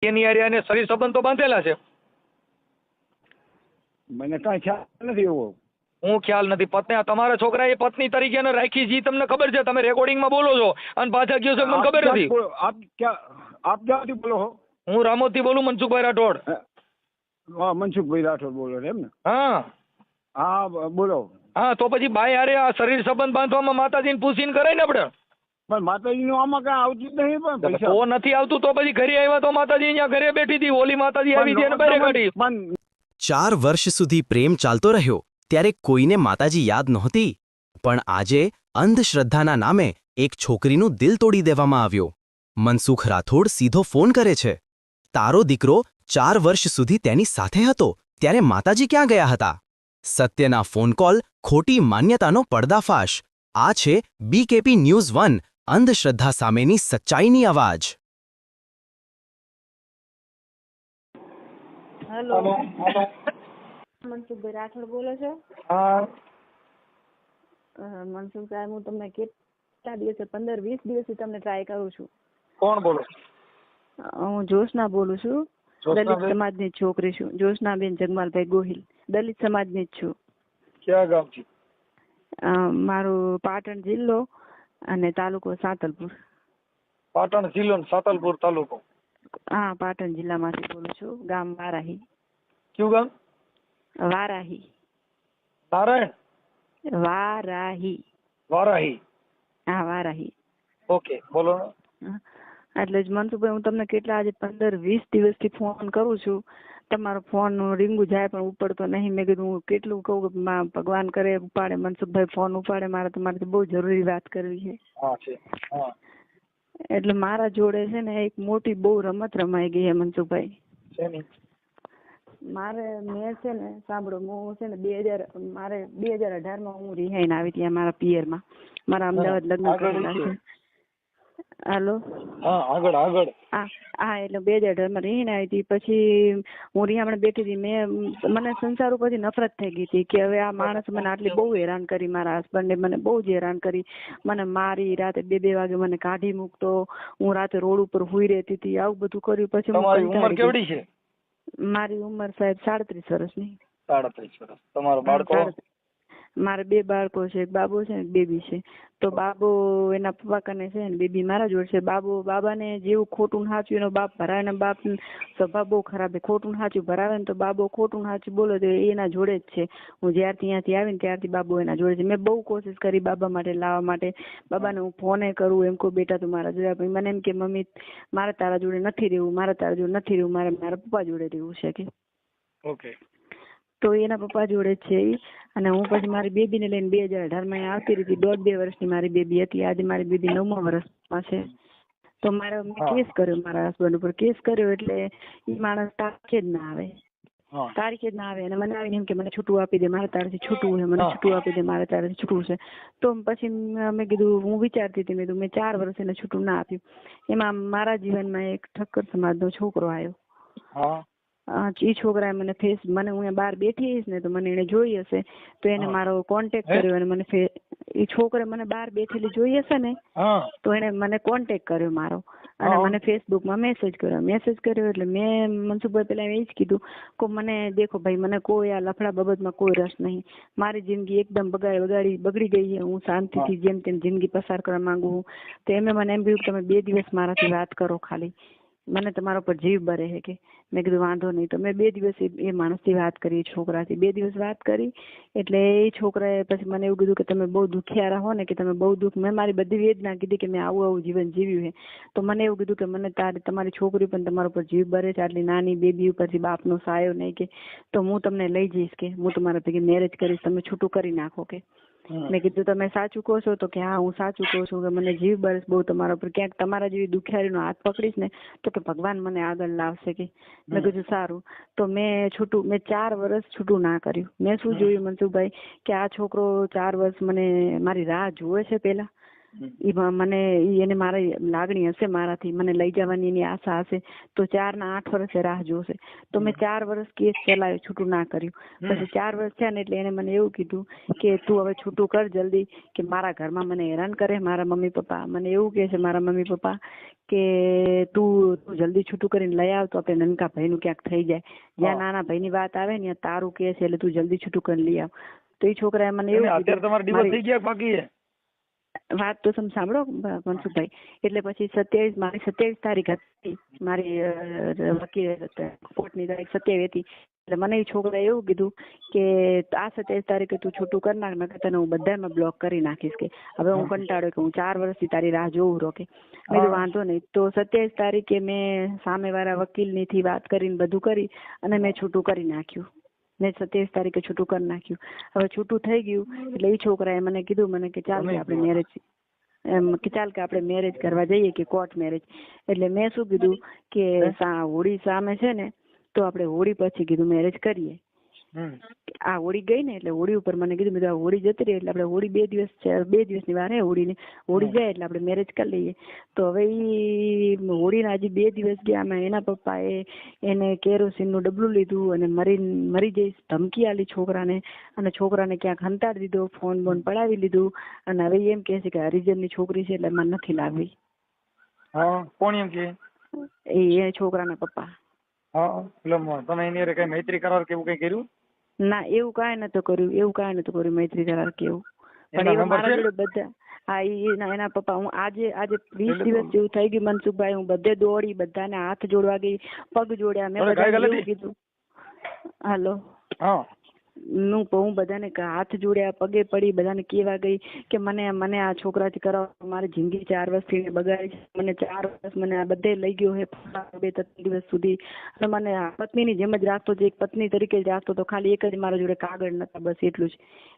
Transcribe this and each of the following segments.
એની હારે એને શરીર સંબંધ તો બાંધેલા છે. મને કાંઈ ખ્યાલ નથી એવો. હું ખ્યાલ નથી. પત્ની તમારા છોકરાએ પત્ની તરીકે એને રાખી જી તમને ખબર છે? તમે રેકોર્ડિંગમાં બોલો છો અને પાછા ગયો છો મને ખબર નથી. આપ ક્યાંથી બોલો છો? હું રામોદથી બોલું, મનસુખભાઈ રાઠોડ. હા, મનસુખભાઈ રાઠોડ બોલો એમ ને? હા હા બોલો. હા, તો પછી બાઈ હારે આ શરીર સંબંધ બાંધવામાં માતાજીને પૂછીને કરાય ને આપણે. પણ માતાજીનું આમાં કાંઈ આવતું જ નહીં. પણ પૈસા તો નથી આવતું તો પછી ઘરે આવ્યા તો માતાજી અહીંયા ઘરે બેઠી હતી, ઓલી માતાજી આવી હતી એને બહાર કાઢી. 4 વર્ષ સુધી પ્રેમ ચાલતો રહ્યો ત્યારે કોઈને માતાજી યાદ નહોતી, પણ આજે અંધશ્રદ્ધાના નામે એક છોકરીનું દિલ તોડી દેવામાં આવ્યો. મનસુખ રાઠોડ સીધો ફોન કરે છે. તારો દીકરો 4 વર્ષ સુધી તેની સાથે હતો ત્યારે માતાજી ક્યાં ગયા હતા? સત્યના ફોન કોલ, ખોટી માન્યતાનો પર્દાફાશ. આ છે BKP ન્યૂઝ 1, અંધશ્રદ્ધા સામેની સચ્ચાઈની અવાજ. હેલો, મનસુખભાઈ રાઠોડ બોલો છો? હા મનસુખભાઈ, હું તમને કેટલા દિવસે 15-20 દિવસથી તમને ટ્રાય કરું છું. કોણ બોલો? હું જોશના બોલું છું. દલિત સમાજની છોકરી છું. જોશનાબેન જગમાલભાઈ ગોહિલ, દલિત સમાજની જ છું. ક્યાં ગામથી? મારું પાટણ જિલ્લો અને તાલુકો સાતલપુર. પાટણ જિલ્લો ને સાતલપુર તાલુકો? હા, પાટણ જિલ્લામાંથી બોલું છું. ગામ વારાહી. કયું ગામ? વારાહી. નારાયણ? વારાહી. વારાહી? હા, વારાહી. ઓકે, બોલો ને. એટલે જ મનસુખભાઈ, હું તમને કેટલા આજે 15-20 દિવસથી ફોન કરું છું. તમારો ફોન રીંગું જાય પણ ઉપડતો નહીં. મેં કીધું હું કેટલું કહું કે ભગવાન કરે ઉપાડે. મનસુખભાઈ ફોન ઉપાડે. મારે તમારાથી બહુ જરૂરી વાત કરવી છે. હા છે. હા. એટલે મારા જોડે છે ને એક મોટી બહુ રમત રમાઈ ગઈ છે મનસુખભાઈ. શેની? મેં છે ને, સાંભળો, હું છે ને 2018માં હું રિહાઈને આવી ત્યાં મારા પિયરમાં. મારા અમદાવાદ લગ્ન કરેલા છે. હાલો. હા, આગળ. હા, એટલે 2018માં રહીને આવી હતી. પછી હું રિહામણે બેઠી હતી. મને સંસાર ઉપરથી નફરત થઈ ગઈ હતી કે હવે આ માણસ મને આટલી બહુ હેરાન કરી. મારા હસબન્ડે મને બહુ જ હેરાન કરી. મને મારી, રાતે 2-2 વાગે મને કાઢી મૂકતો. હું રાતે રોડ ઉપર હુઈ રહેતી હતી. આવું બધું કર્યું. પછી તમારી ઉંમર કેવડી છે? મારી ઉંમર સાહેબ 37 વર્ષની. 37 વર્ષ. તમારો બાળકો? મારે 2 બાળકો છે. એક બાબો છે ને એક બેબી છે. તો બાબો એના પપ્પા કને છે ને બેબી મારા જોડે છે. બાબાને જેવું ખોટું સાચું એનો બાપ ભરાવે ને બાપ સ્વભાવ બહુ ખરાબ છે. ખોટું સાચું ભરાવે ને તો બાબો ખોટું સાચું બોલે તો એના જોડે જ છે. હું જ્યારથી અહીંયાથી આવીને ત્યારથી બાબો એના જોડે છે. મેં બહુ કોશિશ કરી બાબા માટે લાવવા માટે. બાબાને હું ફોને કરું, એમ કહું બેટા તું મારા જોડે. મને એમ કે મમ્મી મારે તારા જોડે નથી રહેવું, મારે મારા પપ્પા જોડે રહેવું છે કે. ઓકે. તો એના પપ્પા જોડે જ છે. અને હું પછી મારી બેબીને લઈને 2018માં આવતી રહી. 1.5-2 વર્ષની મારી બેબી હતી. આજે મારી બેબી 9મા વર્ષમાં છે. તો મેં કેસ કર્યો મારા હસબન્ડ ઉપર. કેસ કર્યો એટલે એ માણસ તારીખે જ ના આવે. અને મને આવીને એમ કે મને છૂટું આપી દે, મારે તારાથી છૂટવું છે, મને છૂટું આપી દે, મારે તારાથી છૂટવું છે. તો પછી મેં કીધું, હું વિચારતી હતી, મેં 4 વર્ષ એને છૂટું ના આપ્યું. એમાં મારા જીવનમાં એક ઠક્કર સમાજનો છોકરો આવ્યો. એ છોકરાએ મને હું બહાર બેઠી હઈશ ને તો મને એને જોઈ હશે તો એને મારો કોન્ટેક્ટ કર્યો. અને એ છોકરે મને બહાર બેઠેલી જોઈ હશે ને તો એને મને કોન્ટેક્ટ કર્યો મારો. અને મને ફેસબુકમાં મેસેજ કર્યો. એટલે મેં મનસુખભાઈ પેલા એ જ કીધું કે મને દેખો ભાઈ, મને કોઈ આ લફડા બાબતમાં કોઈ રસ નહીં. મારી જિંદગી એકદમ બગડી ગઈ છે. હું શાંતિથી જેમ તેમ જિંદગી પસાર કરવા માંગુ છું. તો એમને મને એમ કીધું તમે 2 દિવસ મારાથી વાત કરો, ખાલી મને તમારા પર જીવ બરે છે કે. મેં કીધું વાંધો નહીં. તો મેં 2 દિવસ એ માણસથી વાત કરી, છોકરાથી 2 દિવસ વાત કરી. એટલે એ છોકરાએ પછી મને એવું કીધું કે તમે બહુ દુખિયા રહો ને, કે તમે બહુ દુઃખ. મેં મારી બધી વેદના કીધી કે મેં આવું જીવન જીવ્યું છે. તો મને એવું કીધું કે મને તમારી છોકરી પણ તમારા ઉપર જીવ બરે છે, આટલી નાની બેબી ઉપરથી બાપનો સાયો નહીં કે. તો હું તમને લઈ જઈશ કે, હું તમારા ભેગી મેરેજ કરીશ, તમે છૂટું કરી નાખો કે. મેં કીધું તમે સાચું કહો છો? તો કે હા હું સાચું કહું છું કે મને જીવ બરસ બહુ તમારા ઉપર. ક્યાંક તમારા જેવી દુખિયારીનો હાથ પકડીશ ને તો કે ભગવાન મને આગળ લાવશે કે. મેં કીધું સારું. તો મેં 4 વર્ષ છૂટું ના કર્યું. મેં શું જોયું મનસુખભાઈ કે આ છોકરો 4 વર્ષ મને મારી રાહ જોવે છે પેલા. એને મારી લાગણી હશે મારાથી, મને લઈ જવાની એની આશા હશે, તો 4 ના 8 વર્ષે રાહ જોશે. તો મેં 4 વર્ષ કેસ ચલાવ્યો, છૂટું ના કર્યું. પછી 4 વર્ષ થયા ને એટલે એને મને એવું કીધું કે તું હવે છૂટું કર જલ્દી, કે મારા ઘરમાં મને હેરાન કરે. મારા મમ્મી પપ્પા મને એવું કહે છે, મારા મમ્મી પપ્પા કે તું જલ્દી છૂટું કરીને લઈ આવ તો આપણે નનકા ભાઈનું ક્યાંક થઈ જાય. જ્યાં નાના ભાઈની વાત આવે ને ત્યાં તારું કહે છે, એટલે તું જલ્દી છૂટું કરીને લઈ આવ. તો એ છોકરાએ મને એવું અત્યારે તમારા ડિવોર્સ થઈ ગયા બાકી છે? વાત તો તમે સાંભળો મનસુખભાઈ. એટલે પછી 27 તારીખ હતી મારી વકીલ કોર્ટની તારીખ 27 હતી. એટલે મને એ છોકરાએ એવું કીધું કે આ 27 તારીખે તું છૂટું કરી નાખ, નકર તને હું બધામાં બ્લોક કરી નાખીશ. કે હવે હું કંટાળ્યો કે હું 4 વર્ષથી તારી રાહ જોઉં રહો. કે મેં કીધું વાંધો નહીં. તો 27 તારીખે મેં સામેવાળા વકીલનીથી વાત કરીને બધું કરી અને મેં છૂટું કરી નાખ્યું. મેં 27 તારીખે છૂટું કરી નાખ્યું. હવે છૂટું થઈ ગયું એટલે એ છોકરાએ મને કીધું મને કે ચાલ કે આપણે મેરેજ કે આપણે મેરેજ કરવા જઈએ, કે કોર્ટ મેરેજ. એટલે મેં શું કીધું કે હોળી સામે છે ને, તો આપણે હોળી પછી કીધું મેરેજ કરીએ. આ હોળી ગઈ ને એટલે હોળી ઉપર મને કીધું આ હોળી જતી રહી એટલે આપણે હોળી 2 દિવસની વાર હે હોળીની, હોળી જાય એટલે આપણે મેરેજ કરી લઈએ. તો હવે હોળીના હજી 2 દિવસ ગયા, એના પપ્પાએ એને કેરોસીનનું ડબલું લીધું અને મરી જઈશ ધમકી આલી છોકરાને, અને છોકરાને ક્યાંક હંતાડી દીધો, ફોન બોન પડાવી લીધું. અને હવે એમ કહે છે કે હરિજનની છોકરી છે એટલે મને નથી લાગવી. કોણ એમ કે? એ છોકરાના પપ્પા. તમે એની હારે કઈ મૈત્રી કરાર કે એવું કઈ કર્યું? ના, એવું કાંઈ નતું કર્યું મૈત્રી કરાર કે એવું. પણ મારા જોડે બધા એના પપ્પા, હું આજે 20 દિવસ જેવું થઈ ગયું મનસુખભાઈ, હું બધે દોડી, બધાને હાથ જોડવા ગઈ, પગ જોડ્યા. મેં બધાને કીધું હાલો હું બધાને હાથ જોડ્યા, પગે પડી, બધાને કેવા ગઈ કે મને આ છોકરાથી કરાવો, મારી જિંદગી 4 વર્ષથી બગાડી છે. મને 4 વર્ષ મને આ બધે લઈ ગયો હે 2-3 દિવસ સુધી. અને મને પત્નીની જેમ જ રાખતો હતો, એક પત્ની તરીકે જ રાખતો હતો. ખાલી એક જ મારા જોડે કાગળ નતા, બસ એટલું જ.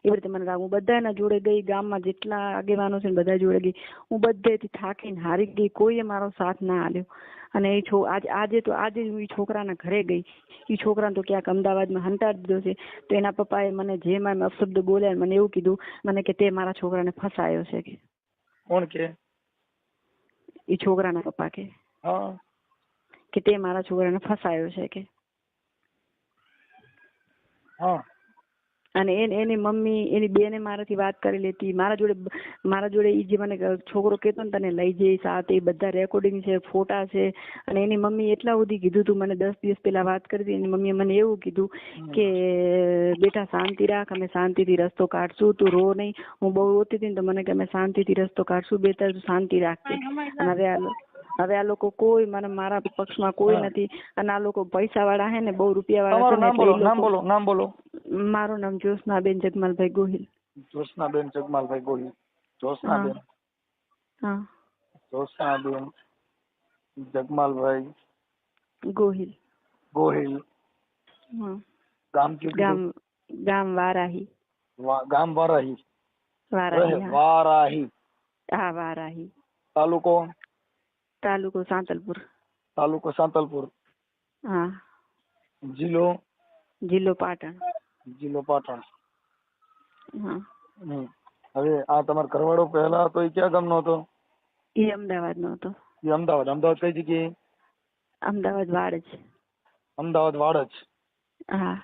એવી રીતે મને હું બધાના જોડે ગઈ, ગામમાં જેટલા આગેવાનો છે બધા જોડે ગઈ. હું બધેથી થાકીને હારી ગઈ, કોઈએ મારો સાથ ના આલ્યો. અને આજે હું એ છોકરાના ઘરે ગઈ. એ છોકરાને તો ક્યાંક અમદાવાદમાં હંતાડી દીધો છે. તો એના પપ્પાએ મને જેમાં અપશબ્દ બોલ્યા, મને એવું કીધું મને કે તે મારા છોકરાને ફસાયો છે. કે કોણ કે? એ છોકરાના પપ્પા કે તે મારા છોકરાને ફસાયો છે. કે અને એની મમ્મી એની બેને મારાથી વાત કરી લેતી, મારા જોડે એ જે મને છોકરો કહેતો ને તને લઈ જઈશ, આ તે બધા રેકોર્ડિંગ છે, ફોટા છે. અને એની મમ્મી એટલા સુધી કીધું તું, મને 10 દિવસ પહેલા વાત કરી હતી. એની મમ્મીએ મને એવું કીધું કે બેટા શાંતિ રાખ, અમે શાંતિથી રસ્તો કાઢશું, તું રો નહીં. હું બહુ રોતી હતી ને તો મને કે અમે શાંતિથી રસ્તો કાઢશું બેટા, તું શાંતિ રાખજે. અને હવે આ લોકો કોઈ મારા પક્ષમાં કોઈ નથી. અને આ લોકો પૈસા વાળા હે ને, બહુ રૂપિયા વાળા. નામ બોલો. મારું નામ જ્યોત્સનાબેન જગમાલભાઈ ગોહિલ. જ્યોત્સનાબેન જગમાલભાઈ ગોહિલ. જ્યોત્સનાબેન જગમાલભાઈ ગોહિલ. ગામ વારાહી. ગામ વારાહી. હા, વારાહી. તાલુકો સાંતલપુર. હા. જિલ્લો પાટણ. હા. હવે આ તમારો ઘરવાળો પહેલા હતો એ ક્યાં ગામનો હતો? એ અમદાવાદનો હતો. અમદાવાદ કઈ જગ્યાએ? અમદાવાદ વાડજ. હા.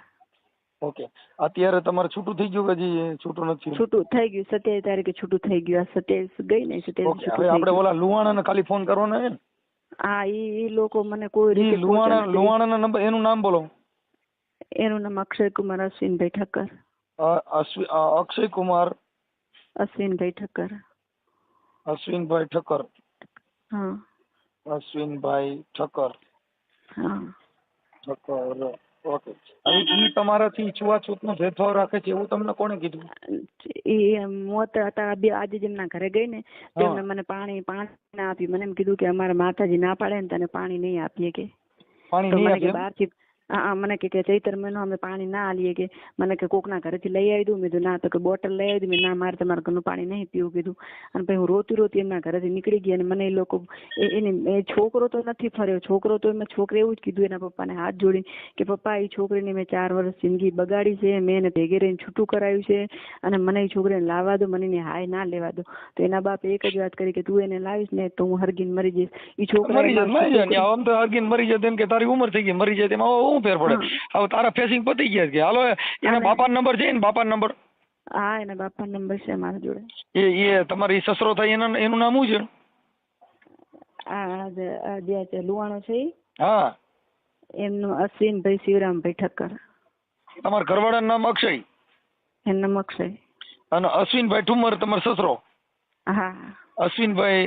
ઓકે. અત્યારે તમારે છૂટું થઈ ગયું કે હજી છૂટું નથી? છૂટું થઈ ગયું, 27 તારીખે છૂટું થઈ ગયું. 27 ગઈ ને 27. હવે આપણે ઓલા લુવાણાને ખાલી ફોન કરવાનો છે ને? હા, એ લોકો મને કોઈ રીતે લુવાણાના નંબર, એનું નામ બોલો. એનું નામ અક્ષયકુમાર અશ્વિનભાઈ ઠક્કર. અક્ષયકુમાર અશ્વિનભાઈ ઠક્કર. હા. અશ્વિનભાઈ ઠક્કર. હા. ઓકે. હવે તમારાથી છૂવાછૂતનો ભેદભાવ રાખે છે એવું તમને કોણે કીધું? એ મોત હતા આજે જેમના ઘરે ગઈ ને તેમને મને પાણી ના આપ્યું. મને એમ કીધું કે અમારા માતાજી ના પાડે ને તને પાણી નહીં આપીએ. કે હા મને કે ચૈતર મહિનો અમે પાણી ના આલીએ કે મને કે કોકના ઘરેથી લઈ આવી દઉં. મેં કીધું ના. તો કે બોટલ લઈ આવી દઉં. મેં ના મારે તમારા ઘરનું પાણી નહીં પીવું કીધું. અને પછી હું રોતી એમના ઘરેથી નીકળી ગઈ. અને મને એ લોકો એ છોકરો તો નથી ફર્યો. છોકરો તો એમાં છોકરે એવું જ કીધું એના પપ્પાને હાથ જોડી કે પપ્પા એ છોકરીને મેં 4 વર્ષ જિંદગી બગાડી છે. મેં એને ભેગી રહીને છૂટું કરાવ્યું છે અને મને એ છોકરીને લાવવા દો, મને એની હાય ના લેવા દો. તો એના બાપે એક જ વાત કરી કે તું એને લાવીશ ને તો હું હરગીને મરી જઈશ. એ છોકરા મરી જાય આમ તો હરગીન મરી જાય કે તારી ઉંમર થઈ ગઈ મરી જાય તેમાં શું ફેર પડે? હવે તારા ફેસિંગ પતી ગયા કે હાલો એના બાપાનો નંબર છે ને? બાપાનો નંબર? હા એના બાપાનો નંબર છે મારા જોડે. એ તમારી સસરો થાય એનું નામ શું છે? આ જે લુવાણો છે હા એમનું અશ્વિનભાઈ શિવરામભાઈ ઠક્કર. તમારા ઘરવાળાનું નામ અક્ષય? એનું નામ અક્ષય. અને અશ્વિનભાઈ ઠુમર તમારો સસરો? હા અશ્વિનભાઈ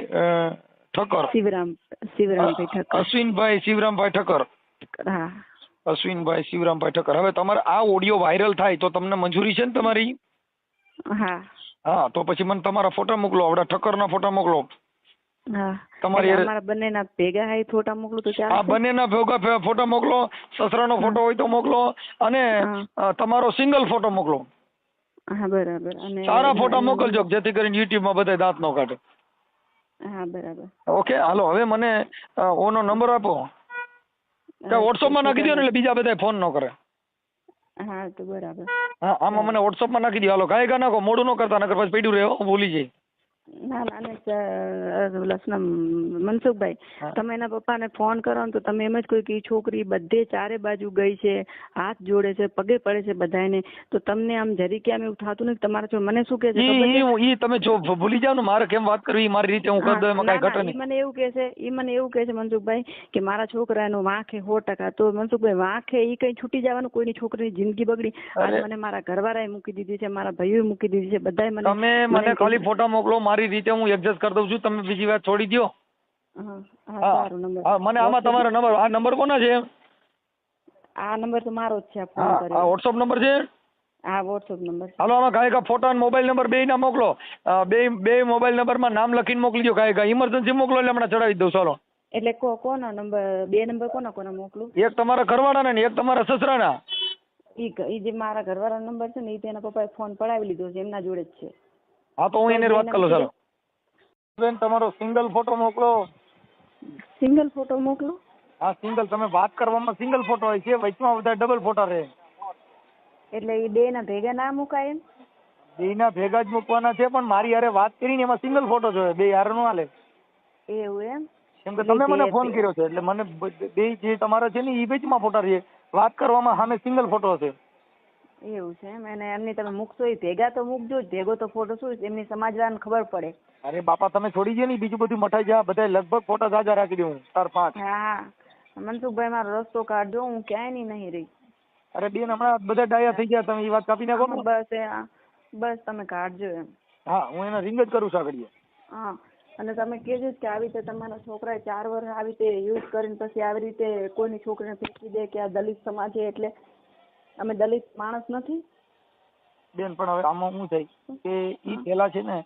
ઠક્કર. શિવરામભાઈ ઠક્કર. અશ્વિનભાઈ શિવરામભાઈ ઠક્કર. હા અશ્વિનભાઈ શિવરામભાઈ ઠક્કર. હવે તમારે આ ઓડિયો વાયરલ થાય તો તમને મંજૂરી છે ને તમારી? હા હા તો પછી મને તમારા ફોટા મોકલો, આપડા ઠક્કરના ફોટા મોકલો. હા તમારી અમારા બંનેના ભેગા hay ફોટા મોકલું તો ચાલે? હા બંનેના ભેગા ફોટા મોકલો. સસરાનો ફોટો હોય તો મોકલો અને તમારો સિંગલ ફોટો મોકલો. હા બરાબર. અને સારા ફોટા મોકલજો જેથી કરીને યુટ્યુબ માં બધા દાંત નો કાઢે. હા બરાબર. ઓકે હાલો હવે મને ઓનો નંબર આપો. વોટ્સઅપ માં નાખી દો ને એટલે બીજા બધા ફોન ન કરે. હા તો બરાબર. હા આમાં મને વોટ્સઅપ માં નાખી દો. હાલો ગાયકા નાખો, મોડું ન કરતા નકર પછી પડ્યું રહે ભૂલી જાય. ના ના મનસુખભાઈ તમે એના પપ્પાને ફોન કરો ને તો તમે એમ જ કહો કે છોકરી બધે ચારે બાજુ ગઈ છે, હાથ જોડે છે, પગે પડે છે બધાને, તો તમને આમ જરી કે આમ એવું થતું નથી તમારે જો મને શું કે છે તમે જો ભૂલી જાવ ને મારે કેમ વાત કરવી મારી રીતે હું કરી દઉં એમાં કઈ ઘટે નહીં. મને એવું કે છે મનસુખભાઈ કે મારા છોકરાનો વાંખે 100%. તો મનસુખભાઈ વાંખે ઈ કઈ છૂટી જવાનું? કોઈની છોકરીની જિંદગી બગડી? આજે મને મારા ઘરવાળાએ મૂકી દીધી છે, મારા ભાઈઓએ મૂકી દીધી છે, બધાએ મને. તમે મને ખાલી ફોટા મોકલો, મારી રીતે હું એડજસ્ટ કરી દઉં છું. તમે બીજી વાત છોડી દો. હા મને આમાં તમારો નંબર, આ નંબર કોનો છે? આ નંબર તો મારો જ છે. ફોન કર્યો. હા વોટ્સઅપ નંબર છે? હા વોટ્સઅપ નંબર. હાલો આમાં ગાયકા ફોટા અને મોબાઈલ નંબર બે ના મોકલો. બે મોબાઈલ નંબર માં નામ લખીને મોકલી દો. ગાયકા ઇમરજન્સી મોકલો એટલે હમણાં ચડાવી દઉં. ચાલો એટલે કોનો નંબર? બે નંબર કોના મોકલું? એક તમારા ઘરવાળાના ને એક તમારા સસરાના. ઈ જે મારા ઘરવાળાનો નંબર છે ને એ તેના પપ્પાએ ફોન પડાવી લીધો છે, એમના જોડે જ છે. હા તો હું એને વાત કરું. ચાલો બેન તમારો સિંગલ ફોટો મોકલો. સિંગલ ફોટો મોકલો? હા સિંગલ. તમે વાત કરવામાં સિંગલ ફોટો હોય છે, વચમાં બધા ડબલ ફોટા રહે. એટલે એ બે ના ભેગા ના મુકાય? એમ બે ના ભેગા જ મૂકવાના છે પણ મારી હારે વાત કરીને એમાં સિંગલ ફોટો જોઈએ, બે હારે નો હાલે. એવું એમ? કેમ કે તમે મને ફોન કર્યો છે એટલે મને બે જે તમારા છે ને એ વચમાં ફોટા રહે, વાત કરવામાં સામે સિંગલ ફોટો છે. એવું છે એમ? અને એમની તમે મૂકશો એ ભેગા તો મૂકજો જ. ભેગો તો ફોટો શું એમની સમાજવાળાને ખબર પડે. અરે બાપા તમે છોડી દો ને, બીજું બધું મટાઈ જાય. બધા લગભગ ફોટા જાજા રાખી દઉં 4-5. હા મનસુખભાઈ મારો રસ્તો કાઢજો, હું ક્યાંય નહીં રહી. અરે બેન હમણાં બધા ડાયા થઈ ગયા, તમે એ વાત કાપી નાખો ને. બસ તમે કાઢજો એમ. હા હું એને રિંગ જ કરું છું આગળ. હા અને તમે કહેજો કે આવી રીતે તમારા છોકરાએ 4 વર્ષ આવી રીતે યુઝ કરીને પછી આવી રીતે કોઈની છોકરીને ફેંકી દે કે આ દલિત સમાજ છે એટલે અમે દલિત માણસ નથી બેન. પણ હવે આમાં શું થાય કે ઈ પેલા છે ને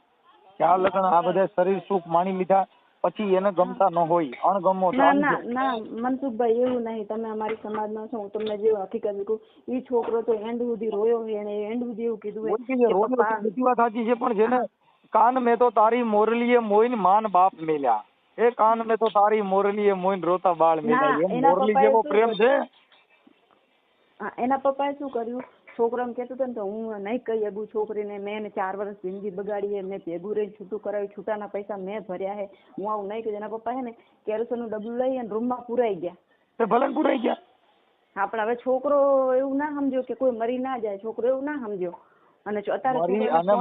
કે આ લગ્ન આ બધા શરીર સુખ માણી લીધા પછી એને ગમતા ન હોય, અણગમો. ના મનસુખભાઈ એવું નહીં. તમે અમારી સમાજમાં છો, હું તમને જે હકીકત કહું, ઈ છોકરો તો એન્ડ સુધી રોયો હોય એને એન્ડ સુધી એવું કીધું હોય. બધી વાત સાચી છે પણ જેને કાન મેં તો તારી મોરલીએ મોઈન માન બાપ મેલ્યા, એ કાન મેં તો તારી મોરલીએ મોઈન રોતા બાળ મેલ્યા. એમ મોરલી જેવો પ્રેમ છે. એના પપ્પાએ શું કર્યું? છોકરો એમ કહેતો હતો ને તો હું નહીં કહી શકું છોકરીને, મેં એને 4 વર્ષ જિંદગી બગાડી, મેં ભેગું રહીને છૂટું કરાવ્યું, છૂટાના પૈસા મેં ભર્યા છે, હું આવું નહીં કહ્યું. એના પપ્પા છે ને કેરોસીનનું ડબલું લઈ અને રૂમમાં પુરાઈ ગયા. ભલે પુરાઈ ગયા. હા પણ હવે છોકરો એવું ના સમજ્યો કે કોઈ મરી ના જાય, છોકરો એવું ના સમજ્યો. અને અત્યારે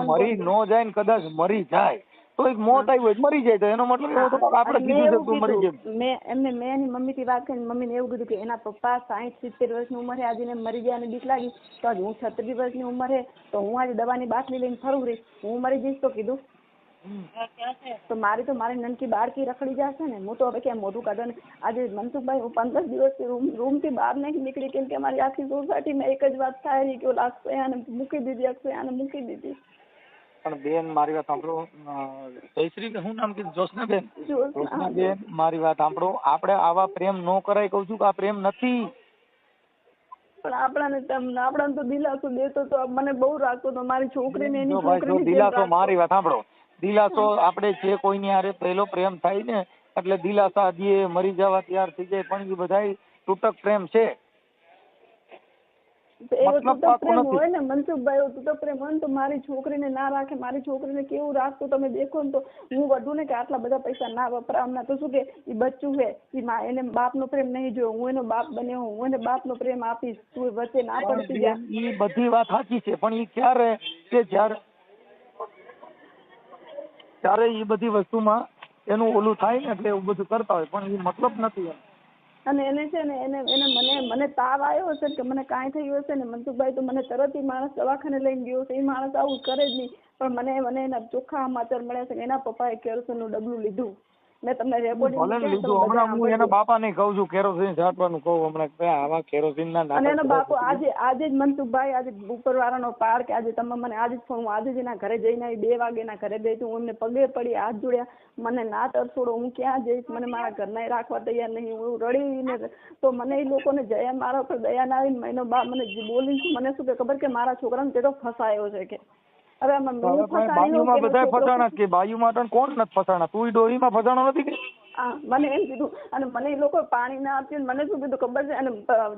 મરી નો જાય ને કદાચ મરી જાય તો એક મોત આવી હોય મરી જાય તો એનો મતલબ એવો તો આપણે કીધું છે તું મરી જાય. મેં એની મમ્મી થી વાત કરીને મમ્મીને એવું કીધું કે એના પપ્પા 60-70 વર્ષની ઉંમરે આજે મરી ગયા અને બીક લાગી તો આજે હું 36 વર્ષની ઉંમરે તો હું આજે દવાની બાટલી લઈને ફરું રહી, હું મરી જઈશ તો કીધું તો મારી નનકી બાળકી રખડી જશે ને. હું તો હવે ક્યાં મોઢું કાઢો ને. આજે મનસુખભાઈ હું 15 દિવસથી રૂમ થી બહાર નહીં નીકળી કેમ કે અમારી આખી સોસાયટીમાં એક જ વાત થાય રહી કે ઓલા અક્ષયાને મૂકી દીધી, અક્ષયાને મૂકી દીધી. પણ બેન મારી વાત સાંભળો, જયશ્રી કે શું નામ કીધું? જોશનાબેન. જોશનાબેન મારી વાત સાંભળો, આપણે આવા પ્રેમ ન કરાય. કહું છું કે આ પ્રેમ નથી. પણ આપણાને તો દિલાસો દેતો તો મને બહુ રાખતો તો મારી છોકરીને એની જો ભાઈ, જો છોકરીને દિલાસો, મારી વાત સાંભળો, દિલાસો આપણે જે કોઈની હારે પહેલો પ્રેમ થાય ને એટલે દિલાસા દે, મરી જવા તૈયાર થઈ જાય, પણ એ બધા તૂટક પ્રેમ છે. એવો મતલબ તૂટક પાકું પ્રેમ નથી. હોય ને મનસુખભાઈ, એવો તૂટક પ્રેમ હોય ને તો મારી છોકરીને ના રાખે, મારી છોકરીને કેવું રાખતું તમે દેખો ને તો હું વધુ ને કે આટલા બધા પૈસા ના વપરાવના તો શું કે એ બચ્ચું છે એને બાપનો પ્રેમ નહીં જોયો, હું એનો બાપ બન્યો, હું એને બાપનો પ્રેમ આપીશ, તું વચ્ચે ના પડતી જા. એ બધી વાત સાચી છે, પણ એ ક્યારે કે જ્યારે એ બધી વસ્તુમાં એનું ઓલું થાય ને એટલે એવું બધું કરતા હોય, પણ એ મતલબ નથી એમ. અને એને છે ને એને મને તાવ આવ્યો હશે કે મને કાંઈ થયું હશે ને મનસુખભાઈ, તો મને તરત ઈ માણસ દવાખાને લઈને ગયો છે. એ માણસ આવું કરે જ નહીં, પણ મને એના ચોખ્ખા સમાચાર મળ્યા છે કે એના પપ્પાએ કેરોસીનનું ડબલું લીધું. મેં તમને રેકોર્ડિંગ ભલે ને લીધું, હમણાં હું એના બાપાને કહું છું કેરોસીન છાંટવાનું કહું હમણાં કે આવા કેરોસીન ના અને એનો બાપુ આજે જ મનસુખભાઈ આજે ઉપરવાળાનો પાડ કે આજે તમે મને આજે જ ફોન, હું આજે જ એના ઘરે જઈને આવી, 2 વાગે એના ઘરે ગઈ, હું એમને પગે પડી હાથ જોડ્યા, મને ના તરછોડો, હું ક્યાં જઈશ, મને મારા ઘરના રાખવા તૈયાર નહીં, હું રડીને તો મને એ લોકોને જયા મારા ઉપર દયા ના આવીને એનો બાપ મને બોલી મને શું કે ખબર કે મારા છોકરાને પેલો ફસાયો છે કે હવે બાયુમાં બધા ફસાણા કે બાયુમાં તો કોણ નથી ફસાણા, તું ડોહીમાં ફસાણો નથી કે? મને એમ કીધું, અને મને એ લોકો પાણી ના આપ્યું, મને શું કીધું ખબર છે, અને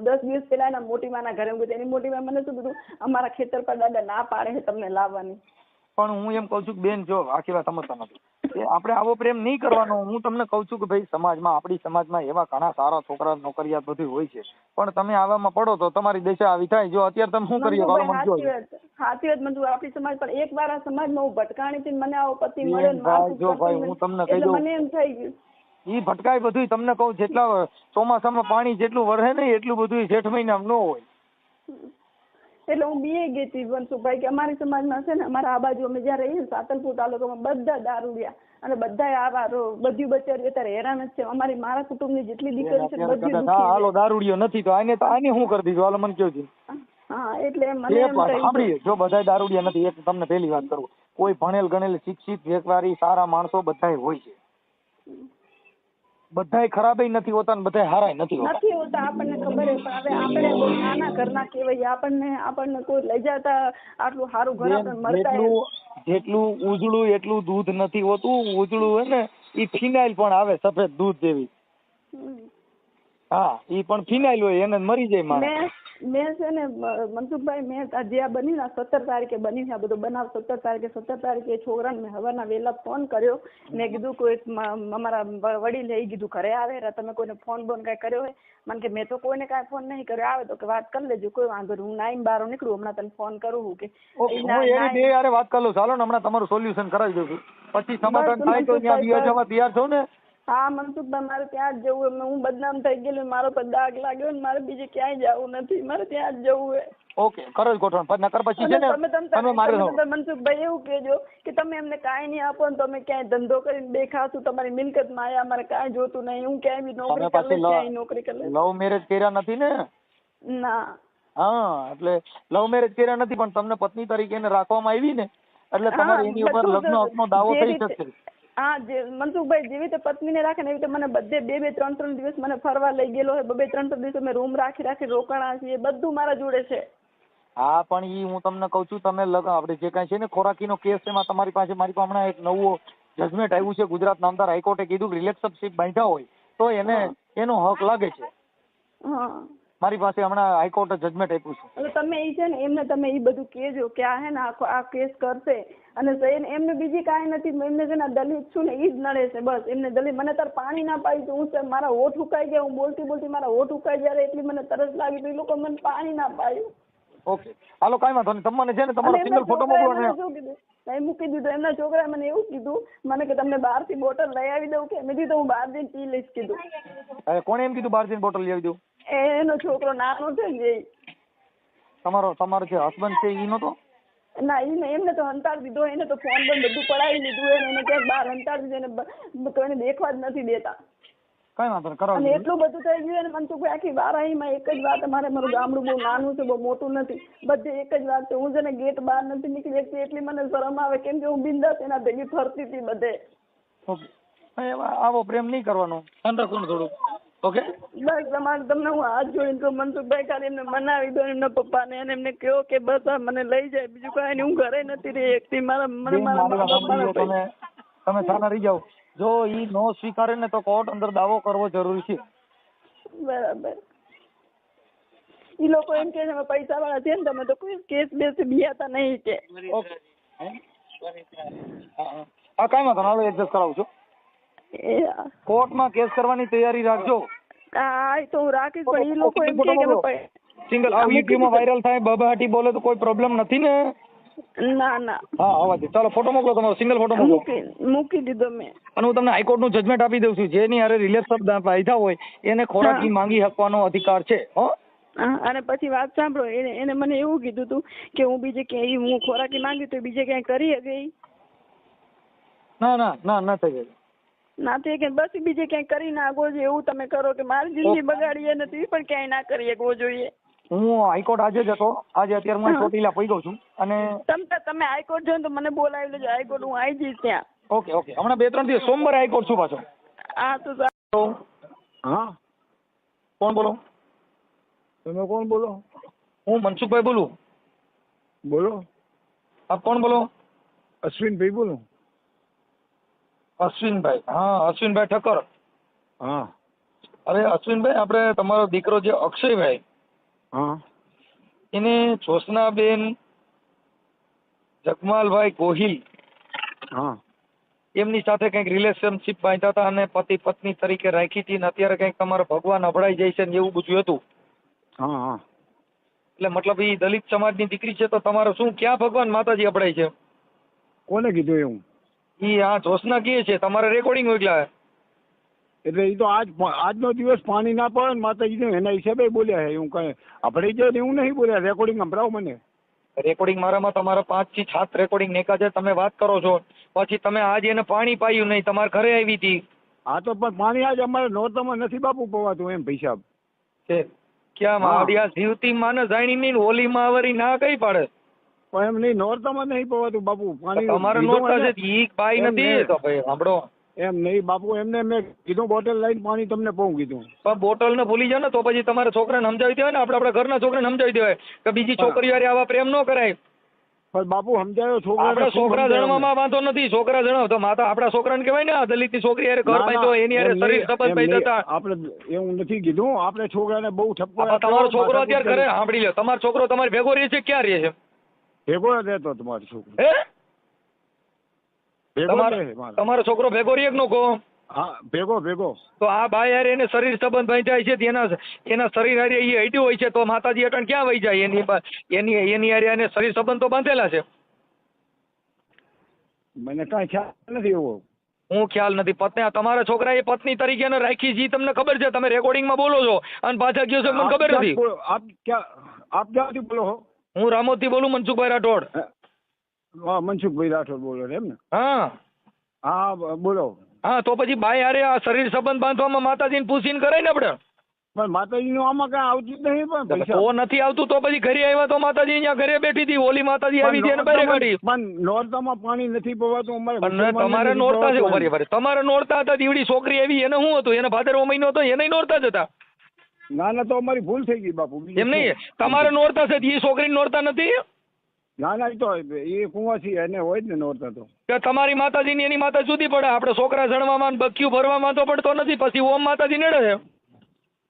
10 દિવસ પહેલા એના મોટીમાના ઘરે હું ગઈ, એની મોટીમાં મને શું કીધું, અમારા ખેતર પર દાદા ના પાડે છે તમને લાવવાની. પણ હું એમ કઉ છું બેન, જો આખી વાત સમજતા નથી, આપણે આવો પ્રેમ નહીં કરવાનો. હું તમને કઉ છું કે ભાઈ સમાજમાં, આપણી સમાજમાં એવા ઘણા સારા છોકરા નોકરિયાત બધું હોય છે, પણ તમે આવામાં પડો તો તમારી દશા આવી થાય. જો અત્યારે તમે શું કરીએ સાચી વાત મંજુ, આપણી સમાજ પણ એક વાર આ સમાજમાં હું ભટકાણી હતી, મને આવો પતિ મળ્યો, જો ભાઈ હું તમને કહી દઉં, મને એમ થઈ ગયું ઈ ભટકાય બધું. તમને કહું જેટલા ચોમાસામાં પાણી જેટલું વરસે ને એટલું બધું જેઠ મહિનામાં ન હોય. એટલે હું બીએ ગઈ હતી મનસુખભાઈ કે અમારી સમાજમાં છે ને, અમારા આ બાજુ અમે જ્યાં રહીએ ને સાતલપુર તાલુકામાં બધા દારૂડિયા અને બધા આવા બધી બચારી અત્યારે હેરાન જ છે. મારા કુટુંબની જેટલી દીકરી છે બધી હાલો દારૂડિયો નથી તો આને શું કરી દીધું, હાલો મને કહો છો. હા એટલે મને એમ સાંભળીએ, જો બધા દારૂડિયા નથી, એક તમને પહેલી વાત કરું, કોઈ ભણેલ ગણેલ શિક્ષિત વેપારી સારા માણસો બધાય હોય છે, બધાય ખરાબય નથી હોતા ને બધાય હારાય નથી હોતા, આપણને ખબર છે. પણ હવે આપણે બહુ નાના ઘરના કહેવાય, આપણને કોઈ લઈ જતા આટલું સારું ઘર આપણે મળતા, જેટલું ઉજળું એટલું દૂધ નથી હોતું. ઉજળું હોય ને ઈ ફિનાઇલ પણ આવે સફેદ દૂધ જેવી, હા ઈ પણ ફિનાઇલ હોય, એને મરી જાય માણસ. મેં છે ને મનસુખભાઈ, મેં જે આ બની 17 તારીખે બની આ બધો બનાવ, 17 તારીખે છોકરાને મેં સવારના વહેલા ફોન કર્યો. મેં કીધું કોઈ અમારા વડીલ એ કીધું ઘરે આવે, તમે કોઈને ફોન બોન કઈ કર્યો હોય? મને કે મેં તો કોઈને કાંઈ ફોન નહીં કર્યો, આવે તો કે વાત કરી લેજો, કોઈ વાંધો નહીં, હું નાઈને બહાર નીકળું, હમણાં તને ફોન કરું કે યાર વાત કરી લઉં. ચાલો ને હમણાં તમારું સોલ્યુશન કરાવી દઉં છું, પછી સમાધાન થાય તો ત્યાં બી જવા તૈયાર છો ને? હા મનસુખભાઈ, મારે ત્યાં જ જવું, હું બદનામ થઈ ગયેલું, મારો પર દાગ લાગ્યો ને મારે બીજે ક્યાંય જવું નથી, મારે ત્યાં જ જવું છે. ઓકે, કરો જ ગોઠવણ, નકર પછી છે ને તમે મારે મનસુખભાઈ એવું કહેજો કે તમે એમને કાંઈ નહીં આપો ને, તમે ક્યાંય ધંધો કરીને દેખાશું, તમારી મિલકતમાં આયા, અમારે કાંઈ જોતું નહીં, હું ક્યાંય બી નોકરી કરી લઈશ, ક્યાંય નોકરી કરી લઈશ. લવ મેરેજ કર્યા નથી ને? ના. હા, એટલે લવ મેરેજ કર્યા નથી, પણ તમને પત્ની તરીકે એને રાખવામાં આવી ને, એટલે તમારે એની ઉપર લગ્ન હકનો દાવો થઈ શકશે. હા મનસુખભાઈ, જેવી રીતે પત્નીને રાખે ને એવી રીતે મને બધે 2-3 દિવસ મને ફરવા લઈ ગયેલો હોય, 2-3 દિવસ મેં રૂમ રાખી રોકાણા છીએ, બધું મારા જોડે છે. હા પણ ઈ હું તમને કઉ છું, તમે આપણે જે કાંઈ છે ને ખોરાકીનો કેસ છે, એમાં તમારી પાસે મારી પાસે હમણાં એક નવું જજમેન્ટ આવ્યું છે. ગુજરાત નામદાર હાઈકોર્ટે કીધું રિલેશનશીપ બાંધ્યા હોય તો એનો હક લાગે છે. મારી પાસે હમણાં હાઈકોર્ટે જજમેન્ટ આપ્યું છે. એટલે તમે એ છે ને એમને તમે એ બધું કહેજો કે આ હે ને આ કેસ કરશે, અને એમને બીજી કાંઈ નથી, એમને છે ને દલિત છું ને એ જ નડે છે બસ. એમને દલિત, મને તાર પાણી ના પાડી તો હું મારા હોઠ ઉકાઈ ગયા, હું બોલતી મારા હોઠ ઉકાઈ ગયા, એટલી મને તરસ લાગી તો એ લોકો મને પાણી ના પાડ્યું. ઓકે હાલો, કાંઈ વાંધો નહીં, તમને છે ને તમારો સિંગલ ફોટો મોકલો ને. મૂકી દીધું. એમના છોકરાએ મને એવું કીધું, મને કે તમને બહારથી બોટલ લઈ આવી દઉં કે? મેં કીધું હું બહાર જઈને પી લઈશ કીધું. કોણે એમ કીધું બહાર જઈને બોટલ લઈ આવી દઉં? એનો છોકરો નાનો છે ને. તમારો જે હસબન્ડ છે ઈ નતો? ના એમને તો હંતાડી દીધો, એને તો ફોન પણ બધું પડાવી લીધું, એને ક્યાંક બહાર હંતાડી દીધું, એને તો એને દેખવા જ નથી દેતા. કઈ વાંધો નહીં, કરાવો. અને એટલું બધું થઈ ગયું એને મનસુખભાઈ, આખી વારાહીમાં એક જ વાત, મારું ગામડું બહુ નાનું છે, બહુ મોટું નથી, બધે એક જ વાત છે, હું છે ને ગેટ બહાર નથી નીકળી શકતી, એટલી મને શરમ આવે, કેમ કે હું બિંદાસ એના ભેગી ફરતી હતી બધે. આવો પ્રેમ નહીં કરવાનો, ધ્યાન રાખવાનું થોડું. ઓકે બસ તમને હું હાથ જોઈને કહું મનસુખભાઈ ખાલી એમને મનાવી દો એમના પપ્પાને અને એમને કહો કે બસ આ મને લઈ જાય, બીજું કાંઈ નહીં. હું ઘરે નથી રહી એકથી. બેન, મારી વાત સાંભળી લો. તમે શાના રહી જાઓ. જો ઈ નો સ્વીકારે ને તો કોર્ટ અંદર દાવો કરવો જરૂરી છે. બરાબર. ઈ લોકો એમ કે છે પૈસા વાળા છે ને તમે તો કોઈ કેસ બેસ બિયાતા નહીં કે. ઓકે હા કાંઈ વાંધો નહીં, એડજસ્ટ કરાવું છું. કોર્ટમાં કેસ કરવાની તૈયારી રાખજો. હા એ તો હું રાખીશ, પણ ઈ લોકો એમ કે સિંગલ આ યુટ્યુબમાં વાયરલ થાય બબાટી બોલે તો કોઈ પ્રોબ્લેમ નથી ને? ના ના. હા અવાજ ચાલો ફોટો મોકલો તમારો, સિંગલ ફોટો મોકલો. મૂકી દીધો મેં. અને હું તમને હાઈકોર્ટનું જજમેન્ટ આપી દઉં છું. જેની હારે રિલેશન બાંધ્યા હોય એને ખોરાકી માંગી શકવાનો અધિકાર છે. હો અને પછી વાત સાંભળો, એને મને એવું કીધું હતું કે હું બીજે ક્યાંય હું ખોરાકી માંગી તો બીજે ક્યાંય કરી ગઈ. ના ના ના ના થઈ ગઈ. ના થઈ કે બસ બીજે ક્યાંય કરી નાખવો જોઈએ એવું તમે કરો કે મારી જિંદગી બગાડીએ નથી પણ ક્યાંય ના કરી શકવો જોઈએ. હું હાઈકોર્ટ આજે જ હતો, આજે અત્યારે હું ચોટીલા પહોંચ્યો છું. અને તમે હાઈકોર્ટ જો તો મને બોલાવી લેજો. હાઈકોર્ટ હું આવી જઈશ ત્યાં. ઓકે ઓકે હમણાં 2-3 દિવસ સોમવારે હાઈકોર્ટ છું પાછો. હા તો સારું. હા કોણ બોલો? તમે કોણ બોલો? હું મનસુખભાઈ બોલું. બોલો. આપ કોણ બોલો? અશ્વિનભાઈ બોલું. અશ્વિનભાઈ? હા અશ્વિનભાઈ ઠક્કર. હા. અરે અશ્વિનભાઈ, આપણે તમારો દીકરો જે અક્ષયભાઈ, હા, એને જ્યોત્સનાબેન જગમાલભાઈ ગોહિલ હા, એમની સાથે કંઈક રિલેશનશીપ બાંધ્યા હતા અને પતિ પત્ની તરીકે રાખી હતી ને અત્યારે કંઈક તમારો ભગવાન અભડાઈ જાય છે ને એવું બધું હતું. હા, હા. એટલે મતલબ એ દલિત સમાજની દીકરી છે તો તમારો શું ક્યાં ભગવાન માતાજી અભડાય છે? કોને કીધું એવું? ઈ આ જ્યોત્સના કહે છે, તમારે રેકોર્ડિંગ મોકલ્યા. એટલે એ તો આજનો દિવસ પાણી ના પડે ને માતાજી એના હિસાબે બોલ્યા છે. એવું કઈ આપણે જાય એવું નહીં બોલ્યા. રેકોર્ડિંગ સંભળાવો મને. રેકોર્ડિંગ મારામાં તમારા 5 થી 7 રેકોર્ડિંગ નેકા છે. તમે વાત કરો છો પછી તમે આજે એને પાણી પાયું નહીં, તમારા ઘરે આવી હતી. હા તો પણ પાણી આજ અમારે નોરતામાં નથી બાપુ પવાતું એમ પૈસા છે ક્યાં માડિયા જીવતી માને જાણી નહીં ઓલીમાં વરી ના કઈ પાડે. પણ એમ નહીં, નોરતામાં નહીં પવાતું બાપુ પાણી. તમારે નોરતા છે ઈ બાઈ નથી તો ભાઈ સાંભળો. એમ નહીં બાપુ, એમને મેં કીધું બોટલ લઈને પાણી તમને પહોંચ કીધું. પણ બોટલ ને ભૂલી જાવ ને તો પછી તમારા છોકરાને સમજાવી દેવાય ને. આપણા ઘરના છોકરાને સમજાવી દેવાય કે બીજી છોકરીઓ હારે આવા પ્રેમ ન કરાય. પણ બાપુ સમજાયો છોકરા. આપણા છોકરા જણવામાં વાંધો નથી. છોકરા જણાવ તો માતા આપણા છોકરાને કહેવાય ને આ દલિતની છોકરી હારે ઘર બાંધ્યો એની હારે શરીર સંબંધ બાંધ્યા હતા. આપણે એવું નથી કીધું. આપણે છોકરાને બહુ ઠપકો. તમારો છોકરો અત્યારે ઘરે સાંભળી લો, તમારો છોકરો તમારી ભેગો રહે છે ક્યાં રહે છે? ભેગો રહેતો તમારો છોકરો. હે ભેગો તમારો છોકરો ભેગો રહે કે નો કહો? હા ભેગો. તો આ બાઈ હારે એને શરીર સંબંધ બાંધ્યા છે, એના શરીર હારે એ હટ્યું હોય છે તો માતાજી અટણ ક્યાં વહી જાય? એની હારે એને શરીર સંબંધ તો બાંધેલા છે. મને કાંઈ ખ્યાલ નથી એવો. હું ખ્યાલ નથી. પત્ની તમારા છોકરાએ પત્ની તરીકે એને રાખી છે તમને ખબર છે? તમે રેકોર્ડિંગમાં બોલો છો અને પાછા ગયો છો મને ખબર નથી. આપ ક્યાંથી બોલો છો? હું રામોદથી બોલું, મનસુખભાઈ રાઠોડ. મનસુખભાઈ રાઠોડ બોલો એમ ને? હા હા બોલો. હા તો પછી બાઈ હારે આ શરીર સંબંધ બાંધવામાં માતાજીને પૂછીને કરાય ને આપણે. પણ માતાજીનું આમાં કાંઈ આવતું જ નહીં. પણ પૈસા તો નથી આવતું તો પછી ઘરે આવ્યા તો માતાજી અહીંયા ઘરે બેઠી હતી, ઓલી માતાજી આવી હતી એને બહાર કાઢી. પણ નોરતામાં પાણી નથી પવાતું અમારે. પણ તમારે નોરતા છે બરાબર. તમારે નોરતા હતા દીવડી છોકરી આવી એને શું હતું? એને ભાદરવો મહિનો હતો એને નોરતા જ હતા. ના તો અમારી ભૂલ થઈ ગઈ બાપુ. એમ નહીં, તમારે નોરતા છે એ છોકરી નોરતા નથી. ના તો એ કુંવાસી એને હોય જ ને નોરતા તો. કે તમારી માતાજીની એની માતા જુદી પડે. આપણે છોકરા જણવામાં બક્યું ભરવામાં તો પડતો નથી. પછી ઓમ માતાજી નડે છે.